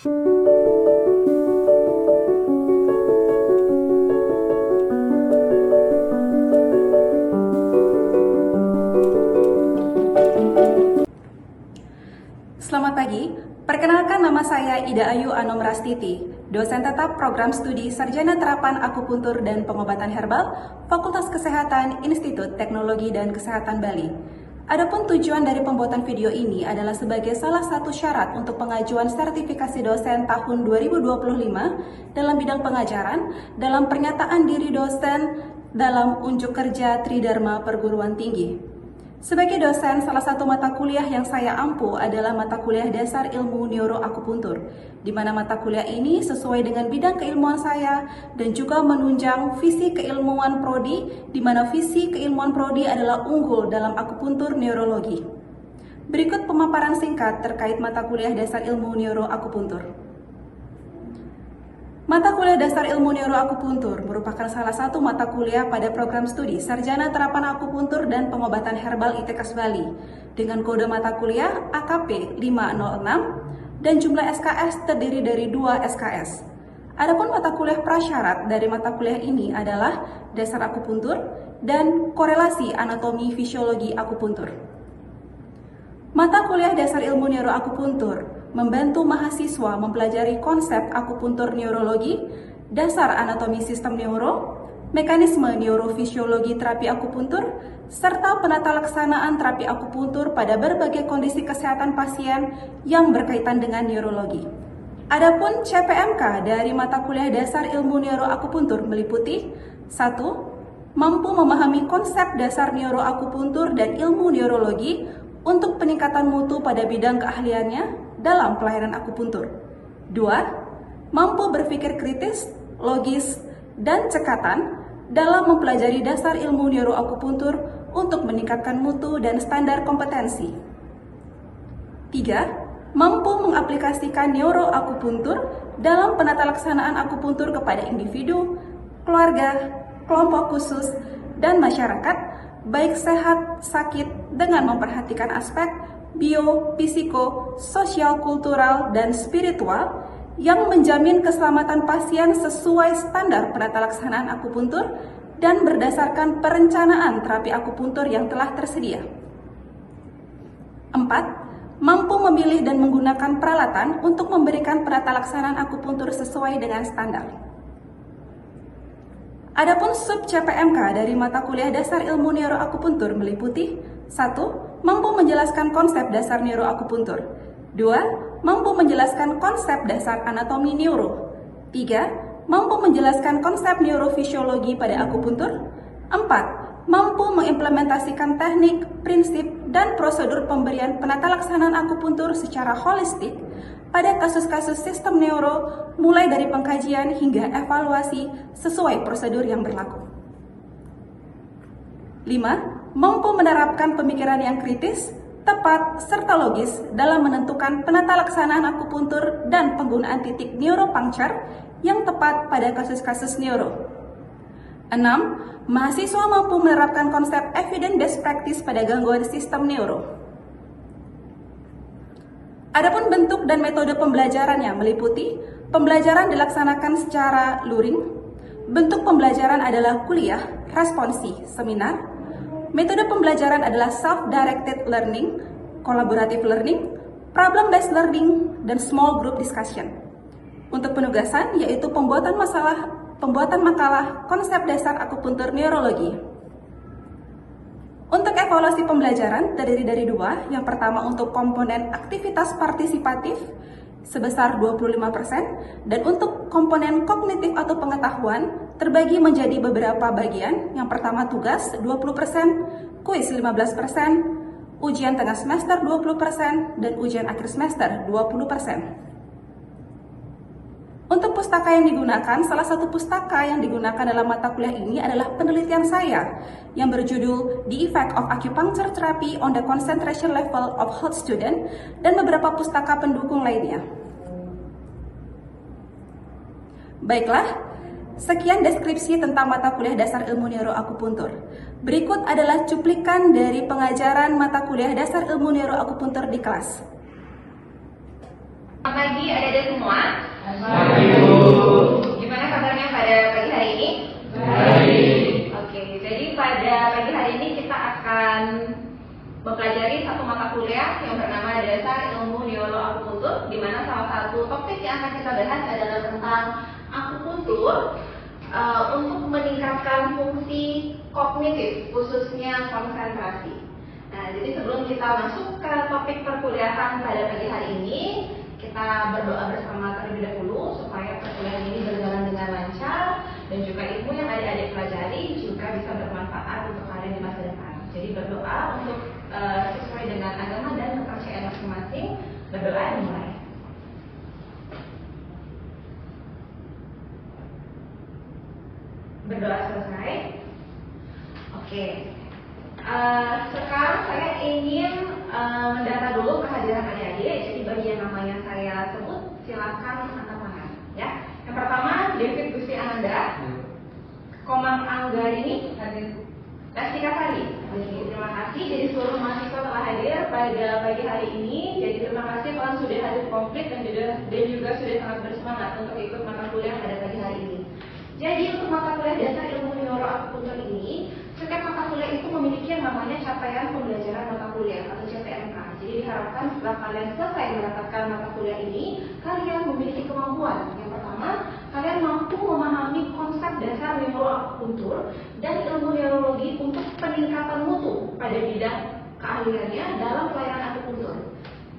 Selamat pagi, perkenalkan nama saya Ida Ayu Anom Rastiti, dosen tetap program studi Sarjana Terapan Akupuntur dan Pengobatan Herbal, Fakultas Kesehatan Institut Teknologi dan Kesehatan Bali. Adapun tujuan dari pembuatan video ini adalah sebagai salah satu syarat untuk pengajuan sertifikasi dosen tahun 2025 dalam bidang pengajaran, dalam pernyataan diri dosen dalam unjuk kerja Tridharma Perguruan Tinggi. Sebagai dosen, salah satu mata kuliah yang saya ampu adalah mata kuliah dasar ilmu neuroakupuntur, di mana mata kuliah ini sesuai dengan bidang keilmuan saya dan juga menunjang visi keilmuan prodi, di mana visi keilmuan prodi adalah unggul dalam akupuntur neurologi. Berikut pemaparan singkat terkait mata kuliah dasar ilmu neuroakupuntur. Mata kuliah dasar ilmu neuroakupuntur merupakan salah satu mata kuliah pada program studi Sarjana Terapan Akupuntur dan Pengobatan Herbal ITKAS Bali dengan kode mata kuliah AKP 506 dan jumlah SKS terdiri dari 2 SKS. Adapun mata kuliah prasyarat dari mata kuliah ini adalah dasar akupuntur dan korelasi anatomi fisiologi akupuntur. Mata kuliah dasar ilmu neuroakupuntur membantu mahasiswa mempelajari konsep akupuntur neurologi, dasar anatomi sistem neuro, mekanisme neurofisiologi terapi akupuntur, serta penata laksanaan terapi akupuntur pada berbagai kondisi kesehatan pasien yang berkaitan dengan neurologi. Adapun CPMK dari mata kuliah dasar ilmu neuroakupuntur meliputi 1. Mampu memahami konsep dasar neuroakupuntur dan ilmu neurologi untuk peningkatan mutu pada bidang keahliannya dalam pelayanan akupuntur. 2. Mampu berpikir kritis, logis, dan cekatan dalam mempelajari dasar ilmu neuroakupuntur untuk meningkatkan mutu dan standar kompetensi. 3. Mampu mengaplikasikan neuroakupuntur dalam penata laksanaan akupuntur kepada individu, keluarga, kelompok khusus, dan masyarakat, baik sehat, sakit, dengan memperhatikan aspek bio, psiko, sosial, kultural, dan spiritual yang menjamin keselamatan pasien sesuai standar penata laksanaan akupuntur dan berdasarkan perencanaan terapi akupuntur yang telah tersedia. 4. Mampu memilih dan menggunakan peralatan untuk memberikan penata laksanaan akupuntur sesuai dengan standar. Adapun sub CPMK dari mata kuliah dasar ilmu neuroakupuntur meliputi 1. Mampu menjelaskan konsep dasar neuroakupuntur. 2. Mampu menjelaskan konsep dasar anatomi neuro. 3. Mampu menjelaskan konsep neurofisiologi pada akupuntur. 4. Mampu mengimplementasikan teknik, prinsip, dan prosedur pemberian penata laksanaan akupuntur secara holistik pada kasus-kasus sistem neuro, mulai dari pengkajian hingga evaluasi sesuai prosedur yang berlaku. 5. Mampu menerapkan pemikiran yang kritis, tepat, serta logis dalam menentukan penata laksanaan akupuntur dan penggunaan titik neuropuncture yang tepat pada kasus-kasus neuro. 6. Mahasiswa mampu menerapkan konsep evidence-based practice pada gangguan sistem neuro. Adapun bentuk dan metode pembelajarannya meliputi pembelajaran dilaksanakan secara luring, bentuk pembelajaran adalah kuliah, responsi, seminar. Metode pembelajaran adalah self-directed learning, collaborative learning, problem-based learning, dan small group discussion. Untuk penugasan yaitu pembuatan makalah konsep dasar akupuntur neurologi. Untuk evaluasi pembelajaran terdiri dari 2, yang pertama untuk komponen aktivitas partisipatif sebesar 25%, dan untuk komponen kognitif atau pengetahuan terbagi menjadi beberapa bagian. Yang pertama tugas 20%, kuis 15%, ujian tengah semester 20%, dan ujian akhir semester 20%. Untuk pustaka yang digunakan, salah satu pustaka yang digunakan dalam mata kuliah ini adalah penelitian saya yang berjudul The Effect of Acupuncture Therapy on the Concentration Level of Health Student dan beberapa pustaka pendukung lainnya. Baiklah, sekian deskripsi tentang mata kuliah dasar ilmu neuroakupuntur. Berikut adalah cuplikan dari pengajaran mata kuliah dasar ilmu neuroakupuntur di kelas. Selamat pagi adik-adik semua. kuliah yang bernama Dasar Ilmu Neuroakupuntur, di mana salah satu topik yang akan kita bahas adalah tentang akupuntur untuk meningkatkan fungsi kognitif, khususnya konsentrasi. Nah, jadi sebelum kita masuk ke topik perkuliahan pada pagi hari ini, kita berdoa bersama terlebih dahulu supaya perkuliahan ini berjalan dengan lancar dan juga ilmu yang adik-adik pelajari juga bisa bermanfaat untuk kalian di masa depan. Jadi berdoa untuk sesuai dengan agama dan kepercayaan masing-masing. Berdoa dimulai. Berdoa selesai. Oke. Sekarang saya ingin mendata dulu kehadiran adik-adik. Jadi bagi yang namanya saya sebut, silakan angkat tangan. Ya. Yang pertama, David Gusti Ananda, Komang Anggarini, Lastika Sari. Terima kasih. Jadi seluruh mahasiswa telah hadir pada pagi hari ini. Jadi terima kasih kalian sudah hadir komplit dan juga sudah sangat bersemangat untuk ikut mata kuliah pada pagi hari ini. Jadi untuk mata kuliah Dasar Ilmu Neuroakupuntur ini, setiap mata kuliah itu memiliki yang namanya capaian pembelajaran mata kuliah atau CPMK. Jadi diharapkan setelah kalian selesai mendapatkan mata kuliah ini, kalian memiliki kemampuan. Yang pertama, kalian mampu memahami konsep dasar neuroakupuntur dan ilmu neurologi untuk peningkatan mutu pada bidang keahliannya dalam pelayanan akupuntur.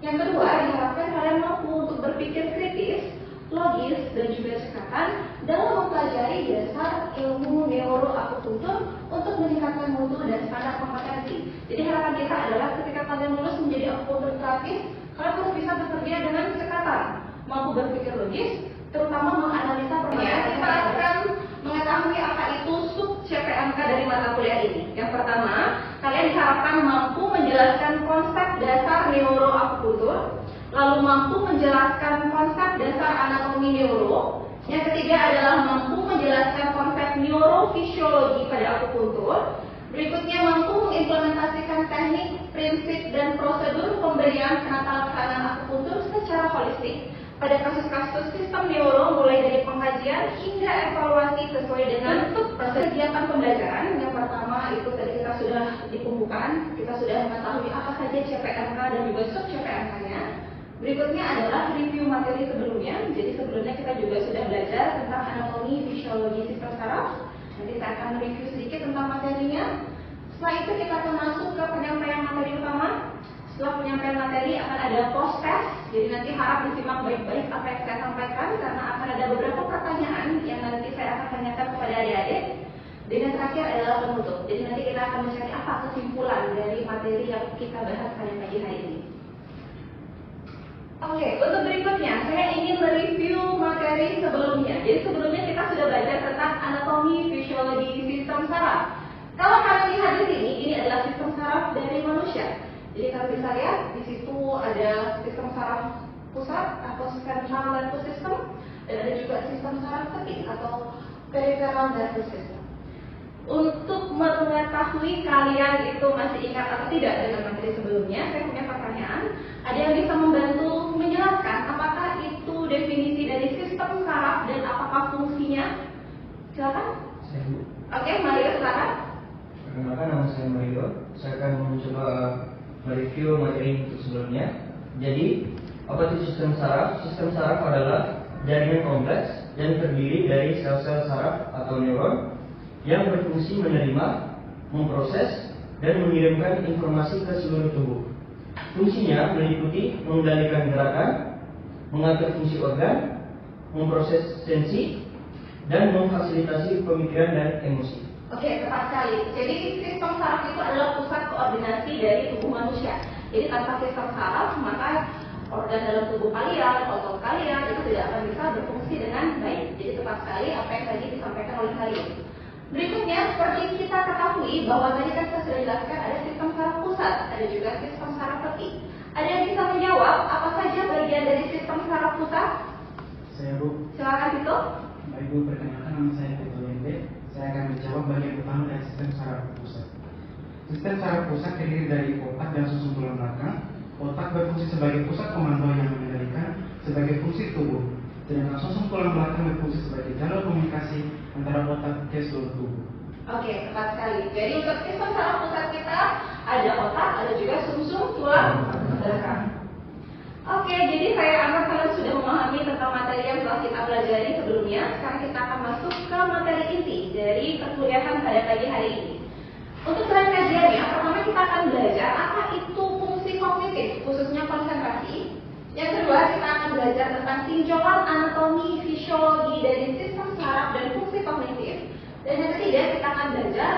Yang kedua, diharapkan kalian mampu untuk berpikir kritis, logis, dan juga cekatan dalam mempelajari dasar ilmu neuroakupuntur untuk meningkatkan mutu dan standar kompetensi. Jadi harapan kita adalah ketika kalian lulus menjadi akupuntur terapis, kalian harus bisa bekerja dengan cekatan, mampu berpikir logis, terutama menganalisa permasalahan. Kita akan mengetahui apa itu sub CPMK dari mata kuliah ini. Yang pertama, kalian diharapkan mampu menjelaskan konsep dasar neuroakupuntur, lalu mampu menjelaskan konsep dasar anatomi neuro. Yang ketiga adalah mampu menjelaskan konsep neurofisiologi pada akupuntur. Berikutnya mampu mengimplementasikan teknik, prinsip, dan prosedur pemberian penata laksanaan akupuntur secara holistik pada kasus-kasus sistem neuro, mulai dari pengkajian hingga evaluasi sesuai dengan kegiatan pembelajaran. Yang pertama itu tadi kita sudah dikumpulkan, kita sudah mengetahui apa saja CPMK dan juga sub CPMK-nya. Berikutnya adalah review materi sebelumnya. Jadi sebelumnya kita juga sudah belajar tentang anatomi fisiologi sistem saraf. Nanti saya akan review sedikit tentang materinya. Setelah itu kita akan masuk ke penyampaian materi utama. Setelah penyampaian materi akan ada post test. Jadi nanti harap disimak baik-baik apa yang saya sampaikan karena akan ada beberapa pertanyaan yang nanti saya akan tanyakan kepada adik-adik. Dan yang terakhir adalah penutup. Jadi nanti kita akan mencari apa kesimpulan dari materi yang kita bahas pada pagi hari ini. Oke, untuk berikutnya saya ingin mereview materi sebelumnya. Jadi sebelumnya kita sudah belajar tentang anatomi fisiologi sistem saraf. Kalau kalian lihat di sini, ini adalah sistem saraf dari manusia. Jadi kalian bisa lihat di situ ada sistem saraf pusat atau central nervous system, dan ada juga sistem saraf tepi atau peripheral nervous system. Untuk mengetahui kalian itu masih ingat atau tidak dengan materi sebelumnya, saya punya pertanyaan. Ada yang bisa membantu menjelaskan apakah itu definisi dari sistem saraf dan apakah fungsinya? Silakan. Oke, Mario silakan. Perkenalkan, nama saya Mario. Saya akan mencoba mereview materi untuk sebelumnya. Jadi, apa itu sistem saraf? Sistem saraf adalah jaringan kompleks yang terdiri dari sel-sel saraf atau neuron yang berfungsi menerima, memproses, dan mengirimkan informasi ke seluruh tubuh. Fungsinya meliputi mengendalikan gerakan, mengatur fungsi organ, memproses sensi, dan memfasilitasi pemikiran dan emosi. Oke, tepat sekali. Jadi sistem saraf itu adalah pusat koordinasi dari tubuh manusia. Jadi tanpa sistem saraf, maka organ dalam tubuh kalian, otot kalian itu tidak akan bisa berfungsi dengan baik. Jadi tepat sekali apa yang tadi disampaikan oleh kalian. Berikutnya, seperti kita ketahui bahwa tadi kan saya sudah jelaskan ada sistem saraf pusat, ada juga sistem saraf tepi. Ada yang bisa menjawab apa saja bagian dari sistem saraf pusat? Saya Bu. Silakan itu. Baik Bu, perkenalkan nama saya Ketua Yende. Saya akan menjawab bagian utama dari sistem saraf pusat. Sistem saraf pusat terdiri dari otak dan susun tulang belakang. Otak berfungsi sebagai pusat komando yang mengendalikan sebagai fungsi tubuh. Sedangkan susun tulang belakang berfungsi sebagai jalur komunikasi antara otak ke seluruh tubuh. Oke, tepat sekali. Jadi untuk sistem saraf pusat kita ada otak, ada juga sumsum tulang belakang. Oke, jadi saya anggap kalian sudah memahami tentang materi yang telah kita pelajari sebelumnya. Sekarang kita akan masuk ke materi inti dari perkuliahan pada pagi hari ini. Untuk bahan kajiannya, pertama kita akan belajar apa itu fungsi kognitif, khususnya konsentrasi. Yang kedua, kita akan belajar tentang tinjauan anatomi, fisiologi dari sistem saraf dan fungsi kognitif. Dan yang ketiga, kita akan belajar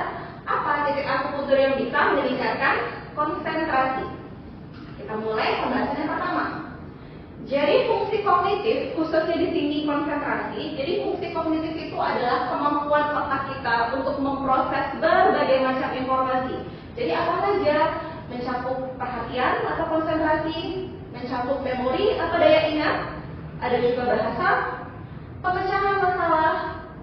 apa titik akupuntur yang bisa meningkatkan konsentrasi. Kita mulai pembahasan yang pertama. Jadi fungsi kognitif, khususnya di sini konsentrasi. Jadi fungsi kognitif itu adalah kemampuan otak kita untuk memproses berbagai macam informasi. Jadi apa saja, mencakup perhatian atau konsentrasi, mencakup memori atau daya ingat, ada juga bahasa, pemecahan masalah,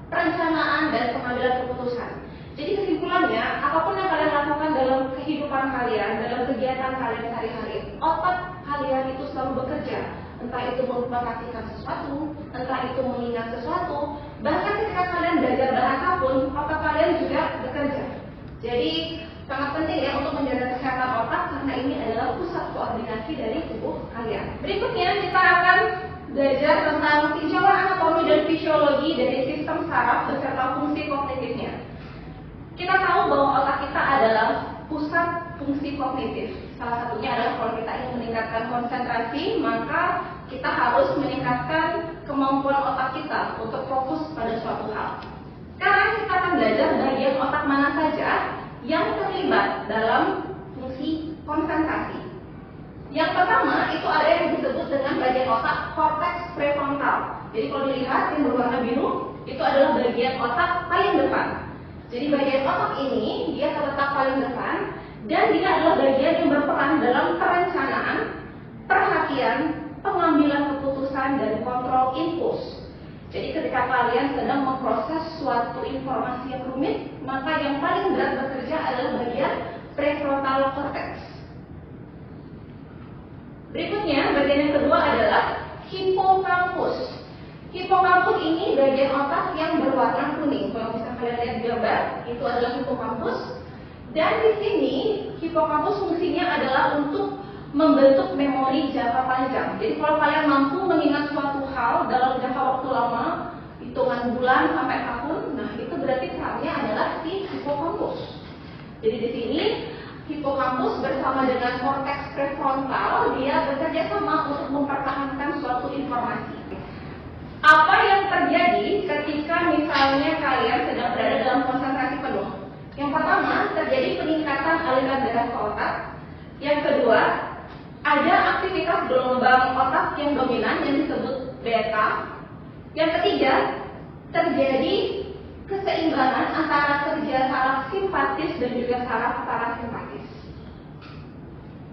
perencanaan, dan pengambilan keputusan. Jadi kesimpulannya, apapun yang kalian lakukan dalam kehidupan kalian, dalam kegiatan kalian sehari-hari, otak kalian itu selalu bekerja. Entah itu memperhatikan sesuatu, entah itu mengingat sesuatu, bahkan ketika kalian belajar bahasa pun, otak kalian juga bekerja. Jadi sangat penting ya untuk menjaga kesehatan otak, karena ini adalah pusat koordinasi dari tubuh kalian. Berikutnya kita akan belajar tentang tinjauan anatomi dan fisiologi dari sistem saraf beserta fungsi kognitifnya. Kita tahu bahwa otak kita adalah pusat fungsi kognitif. Salah satunya adalah kalau kita ingin meningkatkan konsentrasi, maka kita harus meningkatkan kemampuan otak kita untuk fokus pada suatu hal. Sekarang kita akan belajar bagian otak mana saja yang terlibat dalam fungsi konsentrasi. Yang pertama itu ada yang disebut dengan bagian otak korteks prefrontal. Jadi kalau dilihat yang berwarna biru, itu adalah bagian otak paling depan. Jadi bagian otak ini dia terletak paling depan dan dia adalah bagian yang berperan dalam perencanaan, perhatian, pengambilan keputusan, dan kontrol impuls. Jadi ketika kalian sedang memproses suatu informasi yang rumit, maka yang paling berat bekerja adalah bagian prefrontal cortex. Berikutnya, bagian yang kedua adalah hippocampus. Hippocampus ini bagian otak yang berwarna kuning. Kalau bisa kalian lihat gambar, itu adalah hippocampus. Dan di sini, hippocampus fungsinya adalah untuk membentuk memori jangka panjang. Jadi kalau kalian mampu mengingat suatu hal dalam jangka waktu lama, hitungan bulan sampai tahun, nah itu berarti perannya adalah si hippocampus. Jadi di sini hippocampus bersama dengan korteks prefrontal dia bekerja sama untuk mempertahankan suatu informasi. Apa yang terjadi ketika misalnya kalian sedang berada dalam konsentrasi penuh? Yang pertama, terjadi peningkatan aliran darah ke otak. Yang kedua, ada aktivitas gelombang otak yang dominan yang disebut beta. Yang ketiga, terjadi keseimbangan antara kerja saraf simpatis dan juga saraf parasimpatis.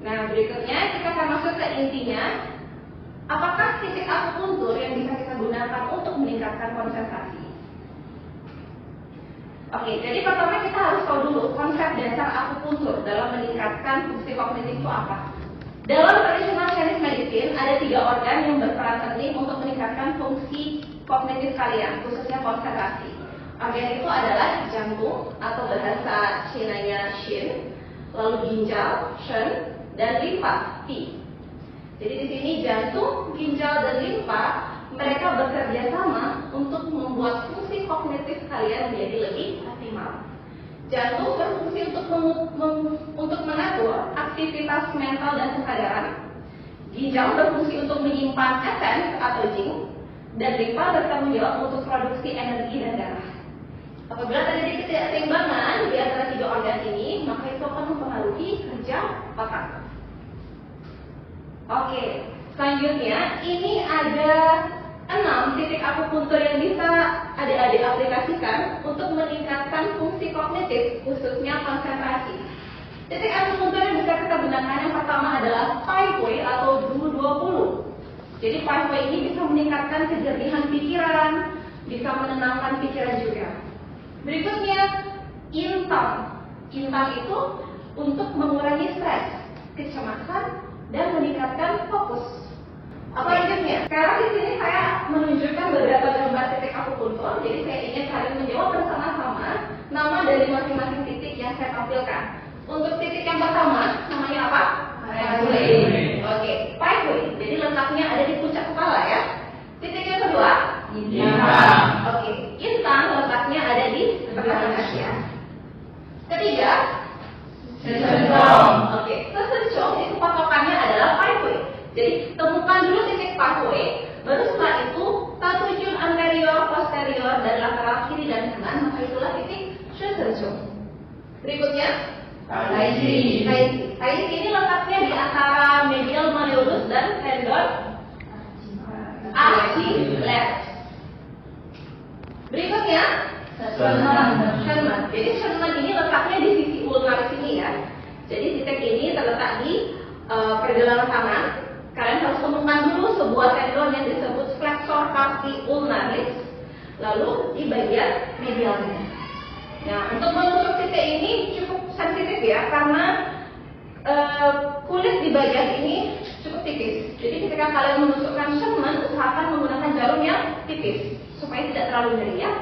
Nah, berikutnya kita akan masuk ke intinya. Apakah titik akupuntur yang bisa kita gunakan untuk meningkatkan konsentrasi? Oke, jadi pertama kita harus tahu dulu konsep dasar akupuntur dalam meningkatkan fungsi kognitif itu apa. Dalam traditional Chinese medicine ada 3 organ yang berperan penting untuk meningkatkan fungsi kognitif kalian, khususnya konsentrasi. Organ itu adalah jantung atau bahasa Chinanya Shin, lalu ginjal Shen, dan limfa Qi. Jadi di sini jantung, ginjal, dan limfa mereka bekerja sama untuk membuat fungsi kognitif kalian menjadi lebih optimal. Jantung berfungsi untuk mengatur aktivitas mental dan kesadaran. Ginjal berfungsi untuk menyimpan essence atau jing, dan limfa bertanggung jawab untuk produksi energi dan darah. Apabila terjadi ketidakseimbangan di antara 3 organ ini, maka itu akan mempengaruhi kerja otak. Oke, selanjutnya ini ada 6 titik akupuntur yang bisa adik-adik aplikasikan untuk meningkatkan fungsi kognitif, khususnya konsentrasi. Titik akupuntur yang bisa kita gunakan yang pertama adalah 5 way atau Du 20. Jadi 5 way ini bisa meningkatkan kejernihan pikiran, bisa menenangkan pikiran juga. Berikutnya, Intang. Intang itu untuk mengurangi stres, kecemasan, dan meningkatkan fokus. Apa lanjutnya? Sekarang di sini saya menunjukkan beberapa gambar titik akupuntur. Jadi saya ingin kalian menjawab bersama-sama nama dari masing-masing titik yang saya tampilkan. Untuk titik yang pertama, namanya apa? Oke, pivot. Jadi letaknya ada di puncak kepala ya. Titik yang kedua, Intang. Oke, intang letaknya ada di pertengahan ya. Ketiga, Sesencong. Oke, sesencong itu patokannya adalah pivot. Jadi temukan dulu titik pivot, baru setelah itu terjun anterior, posterior, dan lateral kiri dan kanan, maka itulah titik sesencong. Berikutnya, Taiji. Taiji ini letaknya di antara medial malleolus dan tendon Achilles. Berikutnya, Sherman. Jadi Sherman ini letaknya di sisi ulnar sini ya. Jadi titik ini terletak di pergelangan tangan. Kalian harus temukan dulu sebuah tendon yang disebut flexor carpi ulnaris, lalu di bagian medialnya. Nah, untuk menusuk titik ini cukup sensitif ya, karena kulit di bagian ini cukup tipis. Jadi ketika kalian menusukkan Sherman, usahakan menggunakan jarum yang tipis supaya tidak terlalu nyeri ya.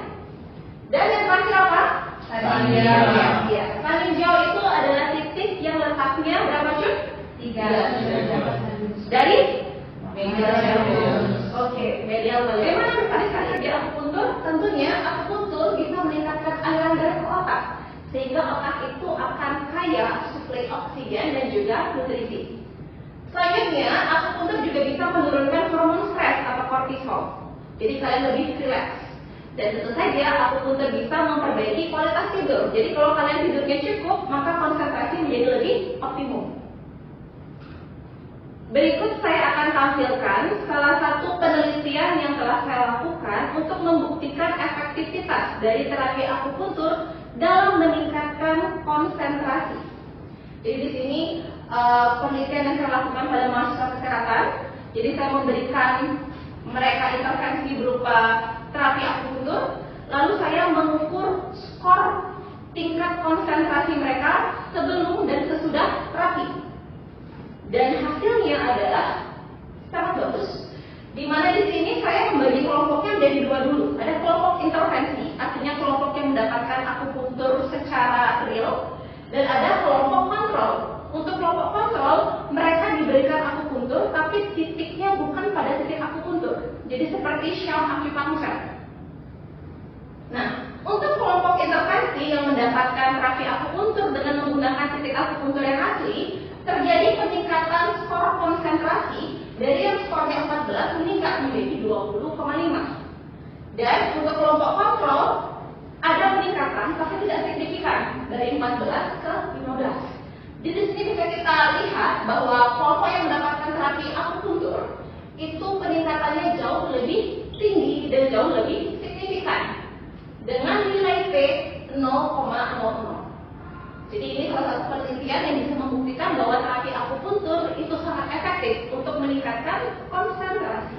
Dan yang terakhir apa? Faringeal. Ya, faringeal itu adalah titik yang letaknya berapa cuy? 3. Dari Medial. Oke, medial bagaimana sekali di akupuntur? Tentunya akupuntur bisa meningkatkan aliran darah ke otak, sehingga otak itu akan kaya suplai oksigen dan juga nutrisi. Selanjutnya, akupuntur juga bisa menurunkan hormon stres atau kortisol. Jadi kalian lebih rileks. Dan tentu saja akupuntur bisa memperbaiki kualitas tidur. Jadi kalau kalian tidurnya cukup, maka konsentrasi menjadi lebih optimum. Berikut saya akan tampilkan salah satu penelitian yang telah saya lakukan untuk membuktikan efektivitas dari terapi akupuntur dalam meningkatkan konsentrasi. Jadi di sini penelitian yang saya lakukan pada mahasiswa kesehatan. Jadi saya memberikan mereka intervensi berupa terapi akupuntur, lalu saya mengukur skor tingkat konsentrasi mereka sebelum dan sesudah terapi. Dan hasilnya adalah sangat bagus. Di mana di sini saya membagi kelompoknya menjadi dua dulu. Ada kelompok intervensi, artinya kelompok yang mendapatkan akupuntur secara real, dan ada kelompok kontrol. Untuk kelompok kontrol, mereka diberikan akupuntur, tapi titiknya bukan pada titik akupuntur. Jadi seperti sham acupuncture. Nah, untuk kelompok intervensi yang mendapatkan terapi akupuntur dengan menggunakan titik akupuntur yang asli, terjadi peningkatan skor konsentrasi dari yang skornya 14 meningkat menjadi 20,5. Dan untuk kelompok kontrol ada peningkatan tapi tidak signifikan dari 14 ke 15. Jadi di sini bisa kita lihat bahwa kelompok yang mendapatkan terapi akupuntur itu peningkatannya jauh lebih tinggi dan jauh lebih signifikan dengan nilai P 0,00. Jadi ini salah satu penelitian yang bisa membuktikan bahwa terapi akupuntur itu sangat efektif untuk meningkatkan konsentrasi.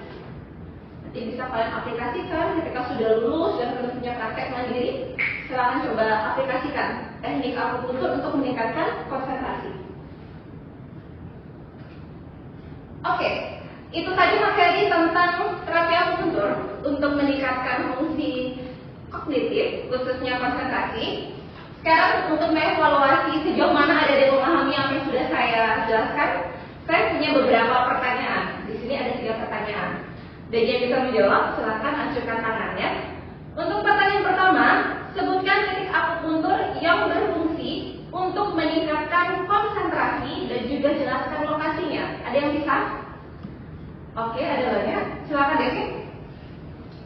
Nanti bisa kalian aplikasikan ketika sudah lulus dan sudah punya praktek mandiri. Silakan coba aplikasikan teknik akupuntur untuk meningkatkan konsentrasi. Oke, itu tadi materi tentang terapi akupuntur untuk meningkatkan fungsi kognitif, khususnya konsentrasi. Sekarang untuk mengevaluasi sejauh mana ada yang memahami apa yang sudah saya jelaskan, saya punya beberapa pertanyaan. Di sini ada 3 pertanyaan. Dan yang bisa menjawab, silakan ajukan tangannya. Untuk pertanyaan pertama, sebutkan titik akupuntur yang berfungsi untuk meningkatkan konsentrasi dan juga jelaskan lokasinya. Ada yang bisa? Oke, ada banyak. Silakan Devi.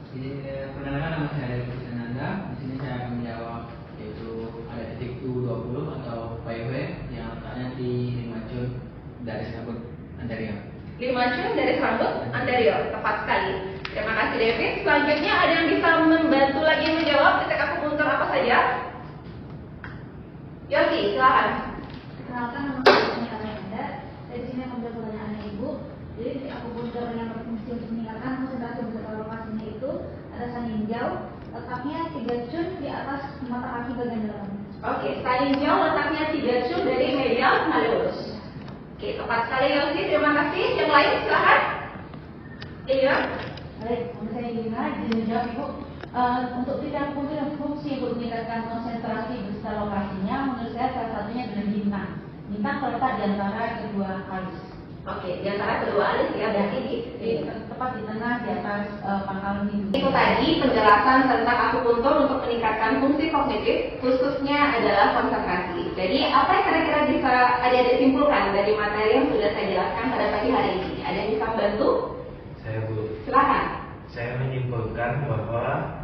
Jadi perkenalkan, nama saya Devi Sananda. Di sini saya akan menjawab, yaitu ada titik U20 atau PW yang letaknya di 5 cun dari rambut anterior. 5 cun dari rambut anterior, tepat sekali. Terima kasih David. Selanjutnya ada yang bisa membantu lagi menjawab titik akupuntur apa saja? Yosi, silakan. Kenalkan, nama saya Amanda. Dari sini akan menjawab pertanyaannya Ibu. Jadi titik akupuntur yang berfungsi untuk meningkatkan konsentrasi beserta lokasinya itu ada saninjau, letaknya 3 cun di atas mata kaki bagian dalam. Oke, saninjau letaknya 3 cun dari medial malleolus. Oke, tepat sekali Yosi, terima kasih. Yang lain silakan. Iya. Baik, nama saya Yuna, izin menjawab Ibu. Untuk titik akupuntur yang berfungsi untuk meningkatkan konsentrasi beserta lokasinya, menurut saya salah satunya adalah bintang. Bintang terletak di antara kedua alis. Oke, di antara kedua alis ya, berarti di tepat di tengah di atas pangkal minggu. itu tadi penjelasan tentang akupuntur untuk meningkatkan fungsi kognitif, khususnya adalah konsentrasi. Jadi apa yang kira-kira bisa adik-adik simpulkan dari materi yang sudah saya jelaskan pada pagi hari ini? Ada yang bisa membantu? Saya Bu, Silakan. saya menyimpulkan bahwa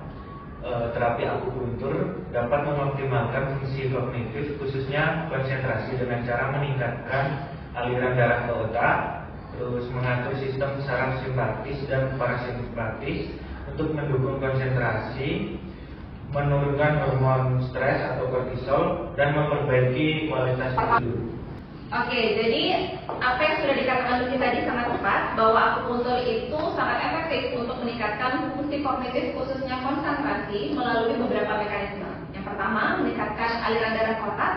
terapi akupuntur dapat mengoptimalkan fungsi kognitif khususnya konsentrasi dengan cara meningkatkan aliran darah ke otak, terus mengatur sistem saraf simpatis dan parasimpatis untuk mendukung konsentrasi, menurunkan hormon stres atau kortisol, dan memperbaiki kualitas tidur. Oke, jadi apa yang sudah dikatakan Lucy tadi sangat tepat, bahwa akupuntur itu sangat efektif untuk meningkatkan fungsi kognitif khususnya konsentrasi melalui beberapa mekanisme. Yang pertama, meningkatkan aliran darah ke otak.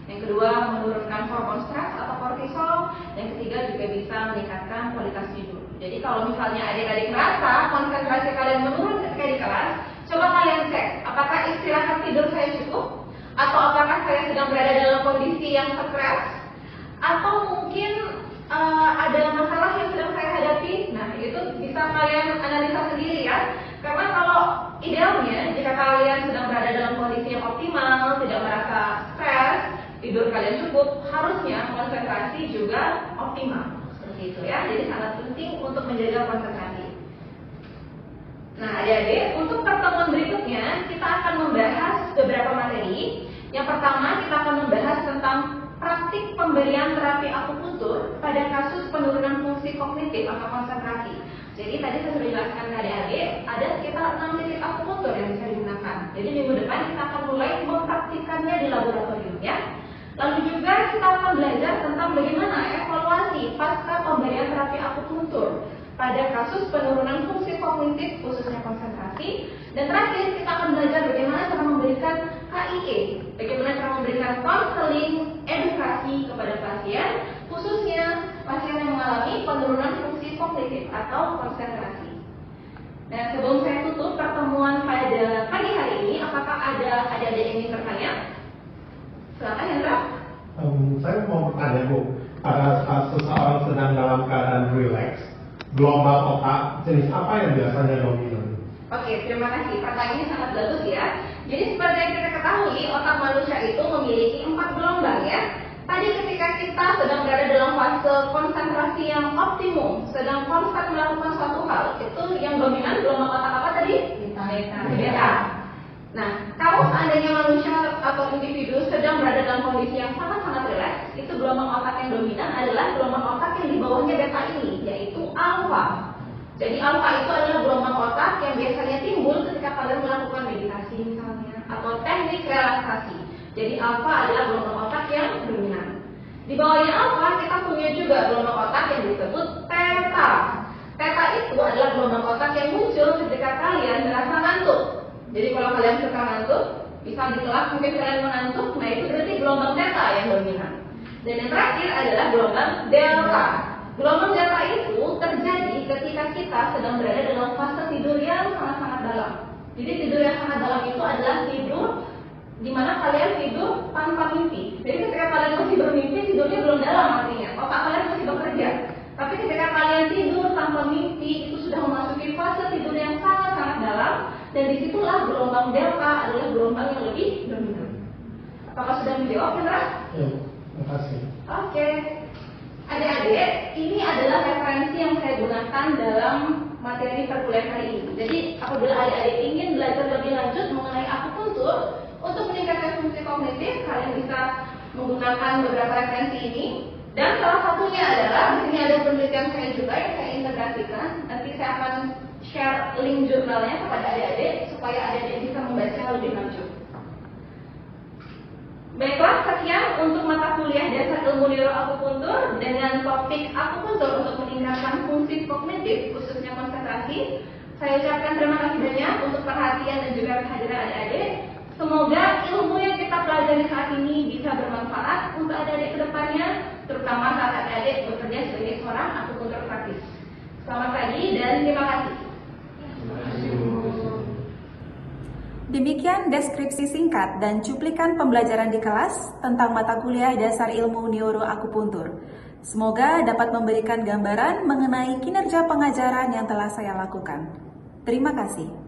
Yang kedua, menurunkan hormon stres atau kortisol. Yang ketiga juga bisa meningkatkan kualitas tidur. Jadi kalau misalnya adik-adik merasa konsentrasi kalian menurun ketika di kelas, coba kalian cek apakah istirahat tidur saya cukup, atau apakah saya sedang berada dalam kondisi yang stres, atau mungkin ada masalah yang sedang saya hadapi. Nah, itu bisa kalian analisa sendiri ya. Karena kalau idealnya jika kalian sedang berada dalam kondisi yang optimal, tidak merasa stres, tidur kalian cukup, harusnya konsentrasi juga optimal. Seperti itu ya. Jadi sangat penting untuk menjaga konsentrasi. Nah, adik-adik, untuk pertemuan berikutnya kita akan membahas beberapa materi. Yang pertama, kita akan membahas tentang praktik pemberian terapi akupuntur pada kasus penurunan fungsi kognitif atau konsentrasi. Jadi tadi saya sudah jelaskan ke adik-adik, ada sekitar 6 titik akupuntur yang bisa digunakan. Jadi minggu depan kita akan mulai mempraktikkannya di laboratorium ya. Lalu juga kita akan belajar tentang bagaimana evaluasi pasca pemberian terapi akupuntur pada kasus penurunan fungsi kognitif khususnya konsentrasi. Dan terakhir kita akan belajar bagaimana cara memberikan KIE, bagaimana cara memberikan konseling edukasi kepada pasien, khususnya pasien yang mengalami penurunan fungsi kognitif atau konsentrasi. Dan sebelum saya tutup pertemuan pada pagi hari ini, apakah ada adik-adik yang ingin bertanya? Silakan Hendra. Saya mau bertanya Bu, pada saat seseorang sedang dalam keadaan rileks, gelombang otak jenis apa yang biasanya dominan? Oke, terima kasih. Pertanyaannya sangat bagus ya. Jadi seperti yang kita ketahui, otak manusia itu memiliki 4 gelombang ya. Tadi ketika kita sedang berada dalam fase konsentrasi yang optimum, sedang konstan melakukan suatu hal, itu yang dominan gelombang otak apa tadi? Beta. Nah, kalau seandainya manusia atau individu sedang berada dalam kondisi yang sangat-sangat rileks, itu gelombang otak yang dominan adalah gelombang otak yang di bawahnya beta ini, yaitu alfa. Jadi alfa itu adalah gelombang otak yang biasanya timbul ketika kalian melakukan meditasi misalnya, atau teknik relaksasi. Jadi alfa adalah gelombang otak yang dominan. Di bawahnya alfa kita punya juga gelombang otak yang disebut theta. Theta itu adalah gelombang otak yang muncul ketika kalian merasa ngantuk. Jadi kalau kalian suka ngantuk, bisa di kelas mungkin kalian mengantuk, nah itu berarti gelombang theta yang dominan. Dan yang terakhir adalah gelombang delta. Gelombang delta itu terjadi ketika kita sedang berada dalam fase tidur yang sangat-sangat dalam. Jadi tidur yang sangat dalam itu adalah tidur di mana kalian tidur tanpa mimpi. Jadi ketika kalian masih bermimpi, tidurnya belum dalam artinya, otak kalian masih bekerja. Tapi ketika kalian tidur tanpa mimpi, itu sudah memasuki fase tidur yang sangat-sangat dalam. Dan disitulah gelombang delta adalah gelombang yang lebih dominan. Apakah sudah menjawab, Hendra? Ya, terima kasih. Oke. Adik-adik, ini adalah referensi yang saya gunakan dalam materi perkuliahan hari ini. Jadi apabila adik-adik ingin belajar lebih lanjut mengenai akupuntur untuk meningkatkan fungsi kognitif, kalian bisa menggunakan beberapa referensi ini. Dan salah satunya adalah di sini ada penelitian saya juga yang saya integrasikan. Nanti saya akan share link jurnalnya kepada adik-adik supaya adik-adik bisa membaca lebih lanjut. Baiklah, sekian untuk mata kuliah dasar ilmu neuroakupuntur dengan topik akupuntur untuk meningkatkan fungsi kognitif khususnya konsentrasi. Saya ucapkan terima kasih banyak untuk perhatian dan juga kehadiran adik-adik. Semoga ilmu yang kita pelajari saat ini bisa bermanfaat untuk adik-adik ke depannya, terutama saat adik-adik bekerja sebagai seorang akupuntur praktis. Selamat pagi dan terima kasih. Demikian deskripsi singkat dan cuplikan pembelajaran di kelas tentang mata kuliah dasar ilmu neuroakupuntur. Semoga dapat memberikan gambaran mengenai kinerja pengajaran yang telah saya lakukan. Terima kasih.